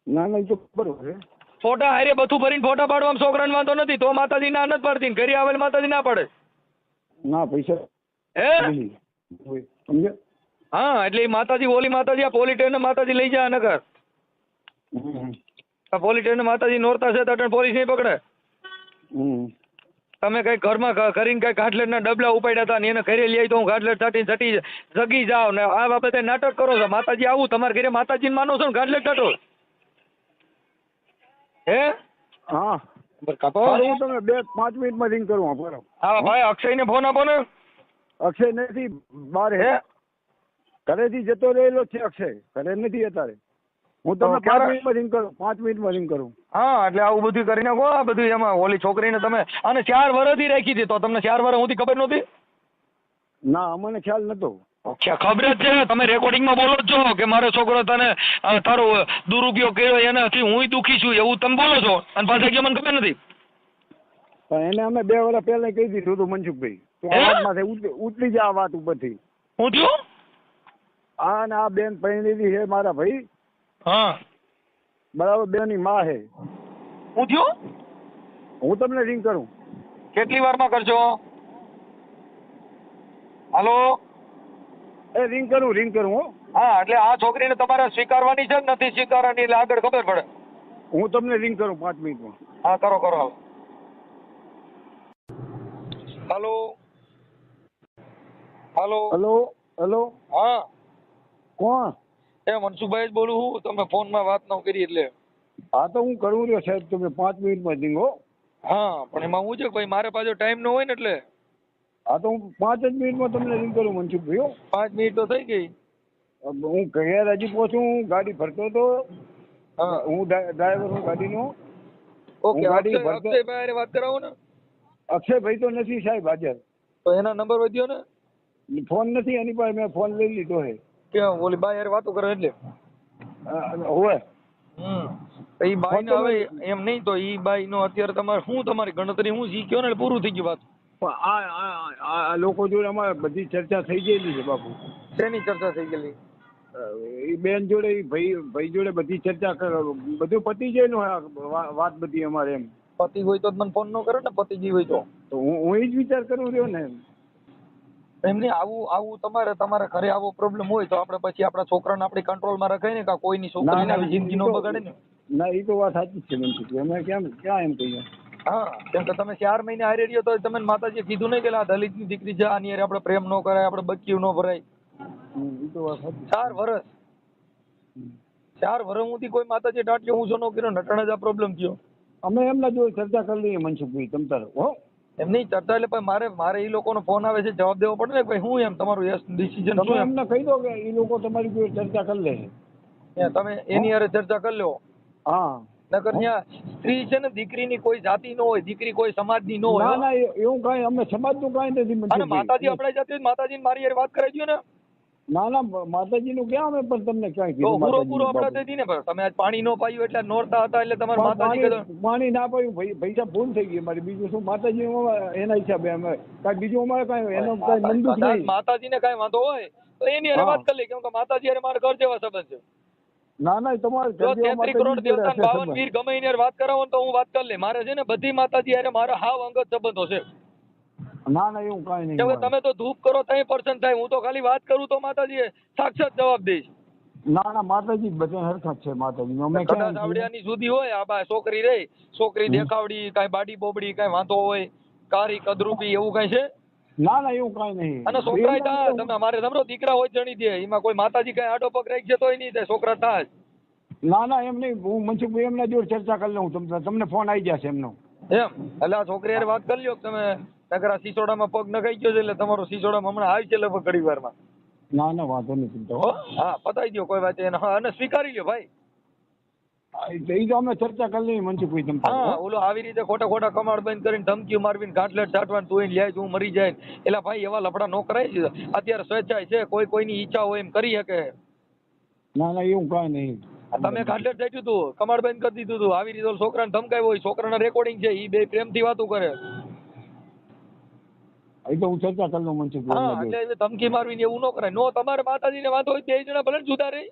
ના તો બરોબર છે. ફોટા હારે બધું ભરીને ફોટા પાડવામાં છોકરાને વાંધો નથી તો માતાજી ના નથી પાડતી. ઘરે આવેલ માતાજી ના પાડે. ના પૈસા હે સમજે? હા એટલે માતાજી ઓલી માતાજી આ પોલીટેન માતાજી લઈ જાય નગર. આ પોલીટેન માતાજી નોરતા છે તો પોલીસ નહીં પકડે. તમે કઈ ઘરમાં કરીને કઈ ઘાટલેટ ના ડબલા ઉપાડ્યા હતા ને એને ઘરે લઈ તો હું ઘાટલેટ છાટી જગી જાવ ને આ બાબતે નાટક કરો છો. માતાજી આવું તમારા ઘરે માતાજી માનો છો ને ઘાટલેટ છાટો? હે હા હું તમે 2-5 મિનિટમાં રિંગ કરું. હા ભાઈ અક્ષયને ફોન આપો ને. અક્ષય નથી બહાર. હે ઘરેથી જતો રહેલો છે અક્ષય. ઘરે નથી અત્યારે. હું તમને 5 મિનિટમાં રિંગ કરું. 5 મિનિટમાં રિંગ કરું. હા એટલે આવું બધું કરીને કહો. આ બધું એમાં ઓલી છોકરીને તમે અને 4 વર્ષથી રાખી હતી તો તમને 4 વર્ષ સુધી ખબર નહોતી? ના અમને ખ્યાલ નતો. ખબર જ છે તમે રેકોર્ડિંગમાં બોલો જ છો કે મારો છોકરો તને તારો દુરુપયોગ કર્યો એનાથી હું દુખી છું એવું તમે બોલો છો અને પાછા કે મને ખબર નથી. પણ એને અમે 2 વર્ષ પહેલા કહી દીધું હતું મનસુખભાઈ તો આ વાતમાંથી ઉતરી જા આ વાત ઉપરથી. હું થયું? આ ને આ બેન પરણેલી છે મારા ભાઈ. હા બરાબર, બેની માં છે. હું થયું? હું તમને રિંગ કરું. કેટલી વારમાં કરશો? હાલો. રિંગ કરું હો. હા એટલે આ છોકરીને તમારે સ્વીકારવાની છે કે નથી સ્વીકારવાની એટલે આગળ ખબર પડે. હું તમને રિંગ કરું 5 મિનિટમાં. હા કરો હાલ. હાલો હાલો હેલો હેલો. હા કોણ? એ મનસુખભાઈ જ બોલું હું. તમે ફોનમાં વાત ન કરી એટલે. હા તો હું કરું રહ્યો સાહેબ, તમે 5 મિનિટમાં રિંગ હો. હા પણ એમાં હું છે ભાઈ મારે પાછો ટાઈમ ન હોય ને એટલે. હા તો હું 5 જ મિનિટમાં તમને રિંગ કરું મનસુખભાઈ હો. 5 મિનિટ તો થઈ ગઈ. હું ઘેર હજી પહોંચું, હું ગાડી ભરતો હતો. હા હું ડ્રાઈવર હું ગાડીનો. ઓકે. હું ગાડી ભરતો. અક્ષયભાઈ હારે વાત કરાવો ને. અક્ષયભાઈ તો નથી સાહેબ હાજર. તો એના નંબર વધ્યો ને? ફોન નથી એની પાસે, મેં ફોન લઈ લીધો છે. કે ઓલી બાઈ હારે વાતો કરે એટલે. હોય. એ બાઈ ને હવે એમ નહીં તો ઈ બાઈ નો અત્યારે તમારે શું તમારી ગણતરી શું શીખ્યો ને એટલે પૂરું થઈ ગયું વાત. પણ આ લોકો જોડે અમારે બધી ચર્ચા થઈ ગયેલી છે બાપુ. શેની ચર્ચા થઈ ગયેલી? એ બેન જોડે ભાઈ જોડે બધી ચર્ચા બધું પતી જાય વાત બધી અમારે એમ. પતિ હોય તો મને ફોન ન કરે ને, પતિજી હોય તો હું એ જ વિચાર કરું રહ્યો ને. એમની આવું તમારા ઘરે આવો પ્રોબ્લેમ હોય તો આપણે પછી આપણા છોકરાને આપણે કંટ્રોલમાં રખાય ને કે કોઈની છોકરીને આવી જિંદગી નો બગાડે ને. ના એ તો વાત સાચી જ છે મનસુખભાઈ, અમે ક્યાં એમ કહીએ. હા કેમ કે તમે 4 મહિને હારે રહ્યો તો તમે માતાજીએ કીધું નહીં કે આ દલિતની દીકરી છે આની હારે આપણે પ્રેમ ન કરાય, આપણે બચ્યું ન ભરાય. એ તો વાત સાચી. 4 વર્ષ 4 વર્ષ સુધી કોઈ માતાજી ડાંટ્યો હું ન કર્યો, નટણ જ આ પ્રોબ્લેમ થયો. અમે એમના જોડે ચર્ચા કરી લઈએ મનસુખભાઈ તમ તારે હો. એમની ચર્ચા એટલે મારે એ લોકોનો ફોન આવે છે જવાબ દેવો પડે ને ભાઈ હું એમ તમારું ડિસિઝન તમે એમને કહી દો કે એ લોકો તમારી જોડે ચર્ચા કરી લે. તમે એની હારે ચર્ચા કરી લો. હા નકર ત્યાં સ્ત્રી છે ને દીકરીની કોઈ જાતિ નો હોય, દીકરી કોઈ સમાજની નો હોય. ના એવું કઈ અમે સમાજનું કઈ નથી. અને માતાજી આપણે જાતે માતાજી મારી હારે વાત કરાવી દો ને. ના માતાજીનું ક્યાં અમે પણ તમને ક્યાં કીધું. પૂરો આપણે દઈ ને તમે આજ પાણી નો પાયું એટલે નોરતા હતા એટલે તમારે માતાજી પાણી ના પાયું પૈસા ભૂલ થઈ ગઈ મારી. બીજું શું માતાજી એના હિસાબે અમે કાંઈ બીજું અમારે કાંઈ એનો કાંઈ મંદુક નહીં. માતાજીને કાંઈ વાંધો હોય તો એની હારે વાત કરી લે કેમ કે માતાજી હારે મારા ઘર જેવા સંબંધ છે. ના તમારે 33 કરોડ દેવતા 52 વીર ગમે એની હારે વાત કરાવો તો હું વાત કરી લે. મારે છે ને બધી માતાજી હારે મારા હાવ અંગત સંબંધો છે. ના એવું કાંઈ નહીં. કેમ કે તમે તો ધૂપ કરો તઈ પર્સન થાય, હું તો ખાલી વાત કરું તો માતાજી સાક્ષાત જવાબ દઈશ. ના માતાજી બધા હરખા છે. માતાજી અમે કદાચ આવડિયાની સુધી હોય આ છોકરી રહી, છોકરી દેખાવડી કાંઈ બાડી બોબડી કાંઈ વાંધો હોય, કારી કદરૂપી એવું કાંઈ છે? ના એવું કાંઈ નહીં. અને છોકરા થાય તમે અમારે સમજો દીકરા હોય જણી દે, એમાં કોઈ માતાજી કાંઈ આડો પગ રાખી છે તોય નહીં થાય, છોકરા થાય. ના એમ નહીં. હું મનસુખભાઈ એમના જોડે ચર્ચા કરી લઉં. તમને ફોન આવી જશે એમનો. એમ એટલે આ છોકરી હારે વાત કરી લ્યો તમે. નકર આ સિસોડામાં પગ નખાઈ ગયો છે એટલે તમારો સિસોડામાં હમણાં આવી છે લગભગ ઘડી વારમાં. ના વાંધો નથી. હા પતાવી દો કોઈ વાત એને. હા અને સ્વીકારી લ્યો ભાઈ. એ તો અમે ચર્ચા કરી લઈએ મનસુખભાઈ તમ. હા ઓલો આવી રીતે ખોટા કમાડ બંધ કરીને ધમકીઓ મારવીને ગાંઠલેટ ચાટવાનું તું લે હું મરી જાય એટલે ભાઈ એવા લફડા નો કરાય છે. અત્યારે સ્વેચ્છાય છે, કોઈની ઈચ્છા હોય એમ કરી શકે. ના એવું કાંઈ નહીં. તમે ગાંઠલેટ ચાટ્યું તું, કમાડ બંધ કરી દીધું તું, આવી રીતે છોકરાને ધમકાવ્યો હોય, છોકરાના રેકોર્ડિંગ છે, એ બે પ્રેમથી વાતો કરે. એ તો હું ચર્ચા કરી લઉં મનસુખભાઈ. હા એટલે ધમકી મારવીને એવું ન કરાય. નો તમારે માતાજીને વાંધો હોય 2 જણા ભલે જુદા રહી.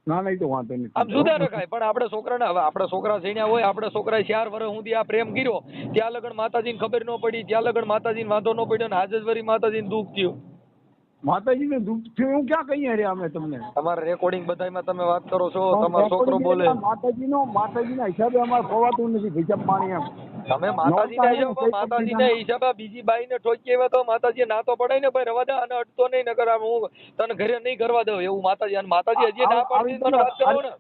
ના એ તો વાંધો નહીં. આમ જુદા રખાય પણ આપણે છોકરાને હવે આપણે છોકરા છેણ્યા હોય, આપણે છોકરાએ 4 વર્ષ સુધી આ પ્રેમ કર્યો, ત્યાં લગન માતાજીને ખબર ન પડી, ત્યાં લગન માતાજીને વાંધો ન પડ્યો, ને આજે જ વળી માતાજીને દુઃખ થયું. માતાજીને દુઃખ થયું એવું ક્યાં કહીએ રે અમે તમને. તમારા રેકોર્ડિંગ બધામાં તમે વાત કરો છો, તમારો છોકરો બોલે. માતાજીના હિસાબે અમારે ખવાતું નથી ભીજપ પાણી એમ. તમે માતાજીના હિસાબે બીજી બાઈને ઠોકી આવ્યા તો માતાજી ના તો પડાય ને ભાઈ રવા દે અને અડતો નહીં, નકર હું તને ઘરે નહીં કરવા દઉં એવું માતાજી. અને માતાજી હજી ના પાડી મને વાત કરો ને.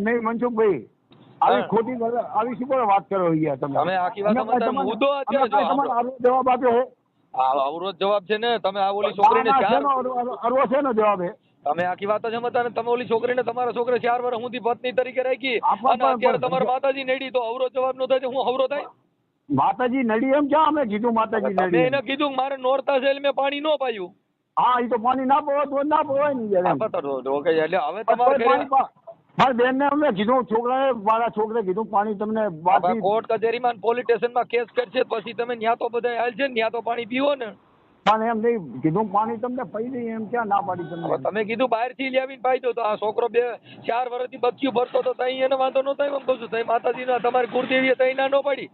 નહીં મનસુખભાઈ આવી ખોટી આવી શું કરો વાત કરો તમે આખી વાત મુદ્દો જવાબ આપ્યો. અવરોધ જવાબ છે ને તમે આ ઓલી છોકરીને અરવો છે ને જવાબ એ તમે આખી વાત સમજતા ને. તમે ઓલી છોકરીને તમારા છોકરે 4 વર્ષ સુધી પત્ની તરીકે રાખી અને અત્યારે તમારા માતાજી નડી તો અવરોધ જવાબ નો થાય હું અવરોધ થાય. માતાજી નડી એમ ક્યાં અમે કીધું માતાજી નડી. મેં એને કીધું મારે નોરતા છે એટલે મેં પાણી ન પાયું. હા એ તો પાણી ના પવાય તો ના પવાય ને યાર એમ. ઓકે એટલે હવે પણ તમારે તોય પાણી મારી બેનને અમે કીધું, છોકરાએ મારા છોકરે કીધું પાણી તમને બાકી કોર્ટ કચેરીમાં પોલીસ સ્ટેશનમાં કેસ કરશે પછી તમે ન્યા તો બધા આવેલ છે ને ન્યા તો પાણી પીવો ને. પણ એમ નહીં કીધું પાણી તમને પી દઈએ એમ ક્યાં ના પાડી હવે તમને. તમે કીધું બહારથી લાવીને પાઈ દો તો આ છોકરો 2-4 વર્ષથી બચ્યું ભરતો તો તઈ એને વાંધો નતો આવ્યો. એમ કહું છું તઈ માતાજીના તમારી કુળદેવીએ તઈ ના નો પડી.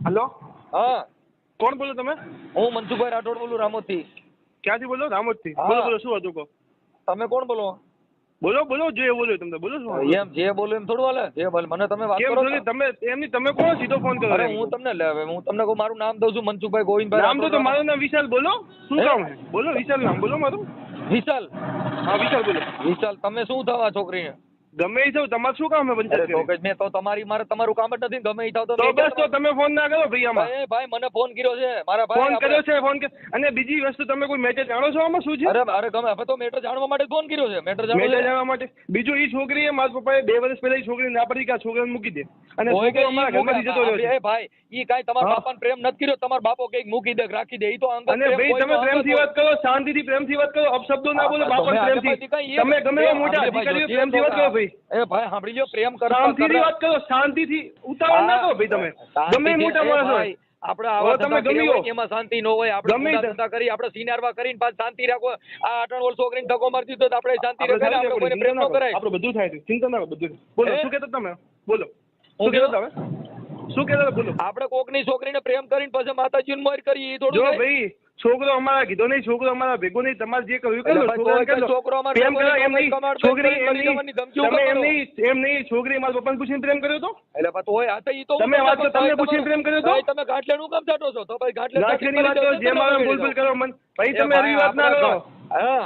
હેલો, હા કોણ બોલો તમે? હું મનસુખભાઈ રાઠોડ બોલું રામોદથી. ક્યાંથી બોલો? રામોદથી. હા. બોલો બોલો, શું હતું કહો? તમે કોણ બોલો? બોલો બોલો, જે બોલો તમને બોલો. શું હતું? એમ જે બોલો એમ થોડું હાલે. જે બોલે મને તમે વાત કેમ કરો છો કે છો. તમે એમની તમે કોણ સીધો ફોન કરો? અરે હું તમને કહું મારું નામ દઉં છું મનસુખભાઈ ગોવિંદભાઈ નામ તો રાઠોડ. મારું નામ વિશાલ. બોલો શું હે? કામ છે? બોલો વિશાલ નામ બોલો મારું. વિશાલ. હા વિશાલ બોલો. વિશાલ તમે શું થવા છોકરીને? ગમે એ છો, તમારે શું કામ છે અરે પંચાયત તો કરી? કે મેં તો તમારું કામ જ નથી ને. ગમે ઈ થાવ તો તો મેં બસ તો કેમ- તમે ફોન ના કરો ભાઈ આમાં. ભાઈ મને ફોન કર્યો છે મારા ભાઈ. ફોન કર્યો આપણે- છે ફોન અને બીજી વસ્તુ તમે કોઈ મેટર જાણો છો આમાં શું છે? અરે ગમે હવે તો મેટર જાણવા માટે ફોન કર્યો છે. મેટર મેટર જાણવા જાણવા માટે. બીજું એ છોકરીએ મારા પપ્પાએ 2 વર્ષ પહેલા એ છોકરી ના પડી કે આ છોકરાને મૂકી દે અને હોય કે છોકરો અમારા ઘરમાંથી જતો રહ્યો છે. એ ભાઈ ઈ કાઈ તમારા હા. બાપાને પ્રેમ નથી કર્યો. તમારા બાપો કઈક મૂકી દે રાખી દે ઈ તો અંગત અને પ્રેમ ભાઈ કોઈનો તમે અંગત પ્રેમથી હોય. વાત કરો, શાંતિથી પ્રેમથી વાત કરો, અપશબ્દો ના બોલો. તમે બાપા આજે પ્રેમથી પછી કાંઈ તમે ગમે એવા મોટા ભાઈ, અધિકારીઓ જો, પ્રેમથી વાત કરો ભાઈ. એ ભાઈ સાંભળી લ્યો પ્રેમ કરતા શાંતિથી વાત કરો, શાંતિથી ઉતાવળ ના કરો ભાઈ. તમે ગમે એ મોટા માણસ હોય. આપણે આવા તમે ધંધા ગમે કર્યા હોય હો. ને એમાં શાંતિ ન હોય. આપણે ગમે ઊંધા ધંધા કરી આપણે સિનારવા કરીને પાછ શાંતિ રાખો. આ 18 વર્ષ છોકરીને ધક્કો મારતી તો આપણે શાંતિ આપણે રાખે. આપણે કોઈને પ્રેમ ન કરાય. આપણે બધું થાય છે, ચિંતા ના કરો બધું. બોલો હે? શું કહેતા તમે? બોલો હું શું કહેતા તમે? શું કહેતા બોલો. આપણે કોકની છોકરીને પ્રેમ કરીને પછી માતાજીને મોર કરી ઈ જો થોડું થાય. ભાઈ છોકરો અમારા કીધો નહીં, છોકરો અમારા ભેગો નહીં. તમારે જે કરવું એ એટલે કરો. ભાઈ છોકરાને કોઈ કરી લો. છોકરો અમારા પ્રેમ ભેગો કરો નહીં, એમ નહીં. કમાડ છોકરી કરી એમ નહીં. દેવાની ધમકીઓ તમે કરો. એમ નહીં. છોકરી મારા પપ્પાને પૂછીને પ્રેમ કર્યો તો? એટલે પણ તોય આ તો ઈ તો તમે વાત કરો, તમને પૂછીને પ્રેમ કર્યો તો? ભાઈ તમે ગાંઠલેનું કામ ચાટો છો તો ભાઈ ગાંઠલે લાખની વાત કરો, જે મારા બોલ કરો મન. ભાઈ તમે હરવી વાત ના કરો. હા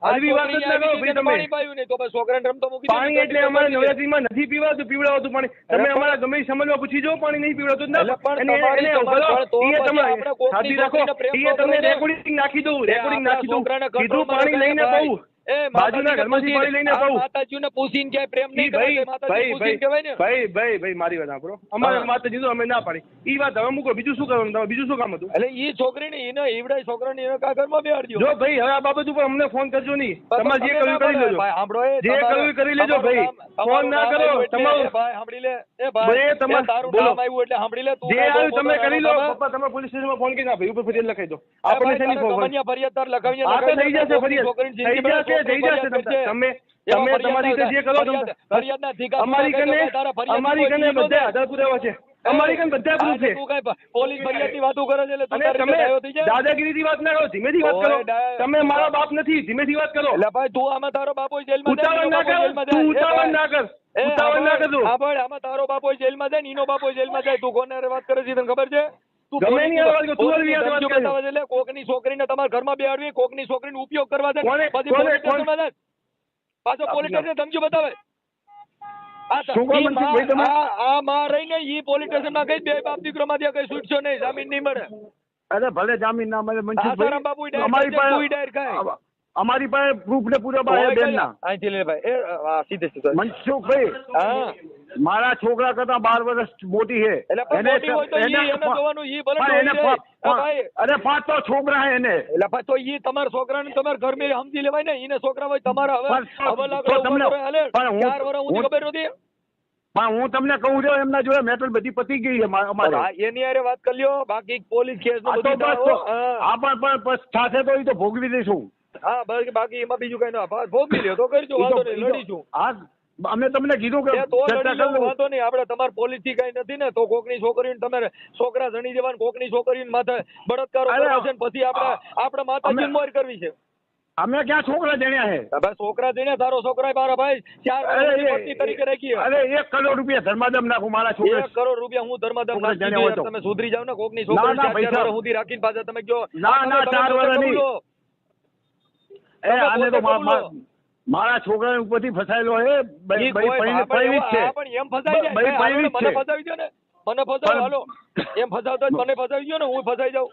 હરવી વાત જ ના કરો ભાઈ તમે. પાણી પાયું નહીં તો ભાઈ છોકરાને રમતો મૂકી દે. પાણી એટલે અમારે નવરાત્રીમાં નથી પીવાતું, પીવડાવતું પાણી. તમે અમારા ગમે એ સમજમાં પૂછી જો, પાણી નહીં પીવડાવતું જ એટલે ના. પણ અને તમારી એને તમારે ઉભો રહો. તો ઈએ પછી તમારે આપણે કોકની સાચી રાખો. છોકરીને પ્રેમ ઈએ ન તમને કરો ને. રેકોર્ડિંગ નાખી દઉં, રેકોર્ડિંગ નાખી દઉં. છોકરાને કીધું control પાણી માં લઈને રખાય પાઉં. એ બાજુના માતાજીને ઘરમાંથી પૂછીને- પાણી લઈને આ પાઉં. માતાજીને પૂછીને ક્યાંય પ્રેમ નહીં કરે ભાઈ માતાજીને પૂછીને કહેવાય ને. ભાઈ મારી વાત સાંભળો. અમારે હા. માતાજી તો અમે ના પાડી. ઈ વાત હવે મૂકો. બીજું શું કરવાનું તમારે? બીજું શું કામ હતું? એટલે ઈ છોકરીને એને ઈવડાય છોકરાને એને કા ઘરમાં બેહાડજો. જો ભાઈ હવે આ બાબત ઉપર અમને ફોન કરજો નહીં. તમારે જે કરવું એ કરી લેજો. ભાઈ સાંભળો, એ જે કરવું એ કરી લેજો ભાઈ. ફોન ના કરો. તમારું ભાઈ સાંભળી લે. એ ભાઈ, ભાઈ તમારે- તારું બોલો. નામ આવ્યું એટલે સાંભળી લે. તું જે કાંઈ આવ્યું બહુ તમે મોટો કરી લો. નાનો પપ્પા તમે પોલીસ સ્ટેશનમાં ફોન કરીને ભાઈ ઉપર ફરિયાદ લખાઈ દો. એ આપણે ભાઈ, શેની તારે ફોન? ગમનિયા ફરિયાદ તાર લખાવીને હા તો લખાવીને થઈ જશે છોકરી ફરિયાદ. છોકરીની થઈ જિંદગી જશે થઈ ફરિયાદ જશે. કરશે. તમે એવા તમે તમારી રીતે જે કરો ફરિયાદના ધિકા અમારી તું કને કાંઈ તારા ફરિયાદ અમારી કોઈ કને ચીજ બધા નહોતી. આધાર પુરાવા છે. અમારી કને બધા હા, proof છે. તું કાંઈ પોલીસ ફરિયાદની વાતો કરે છે એટલે તું અને તારી તમે રીતે ડાયો થઈ જાય. દાદાગીરીથી વાત ના કરો, ધીમેથી વાત કરો. ઓય, તમે મારા બાપ નથી, ધીમેથી વાત કરો. એટલે ભાઈ તું આમાં તારો બાપો જેલમાં જાય, ઉતાવળ એનો ના બાપો કર, જેલમાં તું જાય. ઉતાવળ ના કર, એ ઉતાવળ ના કરજો. હા ભાઈ, આમાં તારો બાપો જેલમાં જાય ને એનો બાપો જેલમાં જાય. તું કોને હારે વાત કરે છે તને ખબર છે? તું ગમે પોલીસની- એની હારે વાત કર, તું પોલીસની હારે વાત ધમકીઓ કરજો. બતાવે છે એટલે કોકની છોકરીને તમારા ઘરમાં બેહાડવી, કોકની છોકરીનો ઉપયોગ કરવા દે, કોને- પછી કોને- પોલીસ સ્ટેશનમાં જાય. પાછો પોલીસ સ્ટેશને ધમકીઓ બતાવે. શું કામ નથી ભાઈ તમે? આ માં રહીને ઈ પોલીસ સ્ટેશનમાં કઈ બે બાપ દીકરોમાંથી કઈ છૂટશો નહીં, જામીન નહીં મળે. અરે ભલે જામીન ના મળે આસારામ બાપુ ડાયર મનસુખભાઈ, ખાય છે, તુંય ડાયર ખાય. અમારી પાસે પ્રૂફ ને પુરાવા છે બેન ના. અહીંથી લે ભાઈ. એ આ સીધે સીધો. મનસુખભાઈ, હા મારા છોકરા કરતા 12 વર્ષ મોટી છે. એટલે પણ મોટી હોય તો ઈ એને જોવાનું, ઈ ભલે પણ એને જોઈ લે. હા ભાઈ, અરે 5 તો છોકરા છે એને. એટલે પછી તો ઈ તમારા છોકરાને તમારા ઘરમાં સમજી લેવાય ને. ઈને છોકરા હોય તમારા હવે પણ લાખ તો તમને- હાલે પણ હું- 4 વર્ષ સુધી ખબર નહોતી. પણ હું તમને કહું છું એમના જોડે મેટર બધી પતી ગઈ છે અમારે. હા, એની હારે વાત કરી લ્યો. બાકી પોલીસ કેસ આ નું તો બધું બસ થાઓ. તો- હા. આ પણ સાથે તો ઈ તો ભોગવી દઈશું. હા બાકી એમાં બીજું કઈ ના. ભોગવી લ્યો તો કરજો, ઈ તો- વાંધો નહીં, ઈ તો- લડીશું. હા, અમે તમને કીધું કે એ તો ચર્ચા લડી લઉં, કરી વાંધો નહીં. આપણે તમારે પોલીસ થી કઈ નથી ને તો કોકની છોકરીને તમારે છોકરા જણી દેવાને, કોકની છોકરીને માથે બળાત્કારો અરે, કરવો છે ને પછી આપણે માતાજીને મોર કરવી છે. અમે ક્યાં છોકરા જણ્યા છે? ભાઈ છોકરા જઈને તારો છોકરા મારા ભાઈ 4 વર્ષની પત્ની તરીકે રાખી. અરે 1 કરોડ રૂપિયા ધર્માદમ નાખું મારા છોકરા. 1 કરોડ રૂપિયા હું ધર્માદમ છોકરા નાખી જણ્યા દઉં. હોય તો. તમે સુધરી જાવ ને. કોકની ના, છોકરી ના, 4 પૈસા- વર્ષ સુધી રાખીને પાછા તમે કયો ના, ના, 4 વર્ષ નહીં. આને તો મારા છોકરા ઉપરથી ફસાયેલો છે. પૈણી જ છે. પણ એમ ફસાઈ જાય. ભાઈ, હાલો, પૈણી જ મને છે. ફસાવી દો ને. મને ફસાવો હાલો. એમ ફસાવતો જ મને ફસાવી દો ને, હું ફસાઈ જાઉં.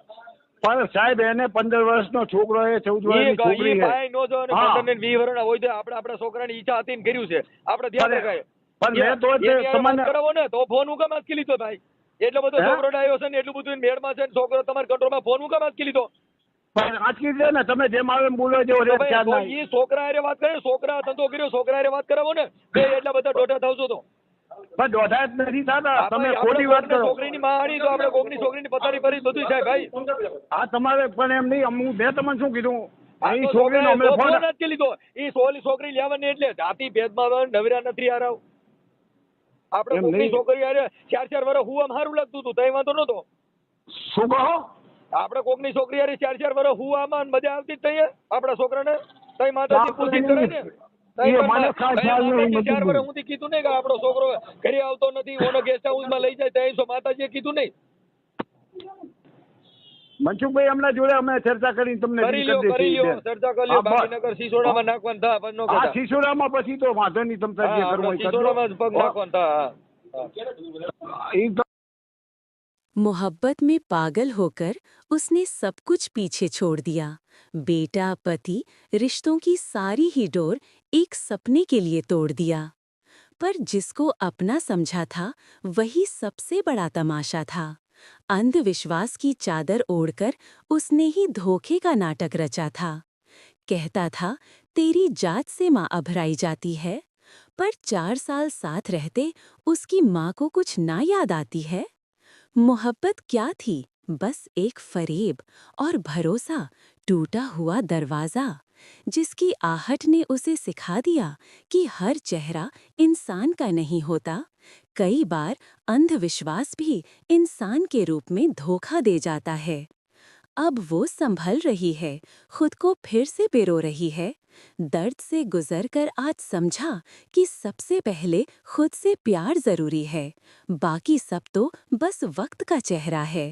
પણ સાહેબ એને 15 વર્ષનો છોકરો છે, 14 વર્ષની છોકરી છે. ભાઈ નો જો ને હા. 15 ને 20 વર્ષના હોય તો આપણા છોકરાની ઈચ્છા હતી ને કર્યું છે. આપણે ધ્યાન પણ- રખાય. પણ મેં તો એની હારે તમને- વાત કરાવો ને તો ફોન હું કામ આંચકી લીધો ભાઈ? એટલો બધો હે? છોકરો ડાયો છે ને એટલું બધું મેળમાં છે ને છોકરો તમારા કંટ્રોલમાં, ફોન હું કામ આંચકી લીધો? પણ આંચકી દે ને તમે જેમ આવે એમ બોલો જેવો તો રેટ ભાઈ, ચાર તો ના ઈ છોકરા હારે વાત કરે, છોકરા ધંધો કર્યો, છોકરા હારે વાત કરાવો ને, બે એટલા બધા દોઢા થાવશો તો. પણ દોઢા જ નથી થતા હા, તમે ભાઈ, ખોટી આપણે વાત કોકની કરો છોકરીની માણી તો આપણે કોકની છોકરીની પથારી ભરી બધું થાય ભાઈ. આ તમારે પણ એમ નહીં હું મેં તમને શું કીધું આ અહીં તો છોકરીનો અમે છોકરાએ ફોન ફોન જ લીધો. ઈ સોલી છોકરી લેવાની એટલે જાતિ ભેદભાવ નવરા નથી હારાવ. આપણે એમ કોકની નહીં. છોકરી હારે 4-4 વર્ષ હુવામાં સારું લાગતું હતું, તઈ વાંધો નતો. શું કહો આપણે કોકની છોકરી હારે 4-4 વર્ષ હુવામાં મજા આવતી જ તઈ આપણા છોકરાને. તઈ માતાજી પૂછી કરે ને. તઈ એ પણ મને ખાસ ખ્યાલ નહીં, માતાજી 4 નથી વર્ષ સુધી કીધું નહીં કે આપણો છોકરો ઘરે આવતો નથી, ઓનો ગેસ્ટ હાઉસમાં લઈ જાય, તઈ માતાજીએ કીધું નહીં. મનસુખભાઈ એમના જોડે અમે ચર્ચા કરીને તમને કરી રિંગ લ્યો, કરી દઈશું. લ્યો, ચર્ચા કરી લ્યો. બાકી નકર સિસોડામાં નાખવાનું થા, પછી નો આ કહેતા. સિસોડામાં પછી તો વાંધો નહીં તમે તાર જે હા, કરવું હોય આપણે કરજો. સિસોડામાં જ પગ નાખવાનું થા. હા. ઈ તો मोहब्बत में पागल होकर उसने सब कुछ पीछे छोड़ दिया। बेटा, पति, रिश्तों की सारी ही डोर एक सपने के लिए तोड़ दिया। पर जिसको अपना समझा था वही सबसे बड़ा तमाशा था। अंधविश्वास की चादर ओढ़कर उसने ही धोखे का नाटक रचा था। कहता था तेरी जात से माँ अभराई जाती है, पर 4 साल साथ रहते उसकी माँ को कुछ ना याद आती है। मोहब्बत क्या थी? बस एक फरेब और भरोसा, टूटा हुआ दरवाजा, जिसकी आहट ने उसे सिखा दिया कि हर चेहरा इंसान का नहीं होता। कई बार अंधविश्वास भी इंसान के रूप में धोखा दे जाता है। अब वो संभल रही है, खुद को फिर से पिरो रही है। दर्द से गुजरकर आज समझा कि सबसे पहले खुद से प्यार जरूरी है, बाकी सब तो बस वक्त का चेहरा है।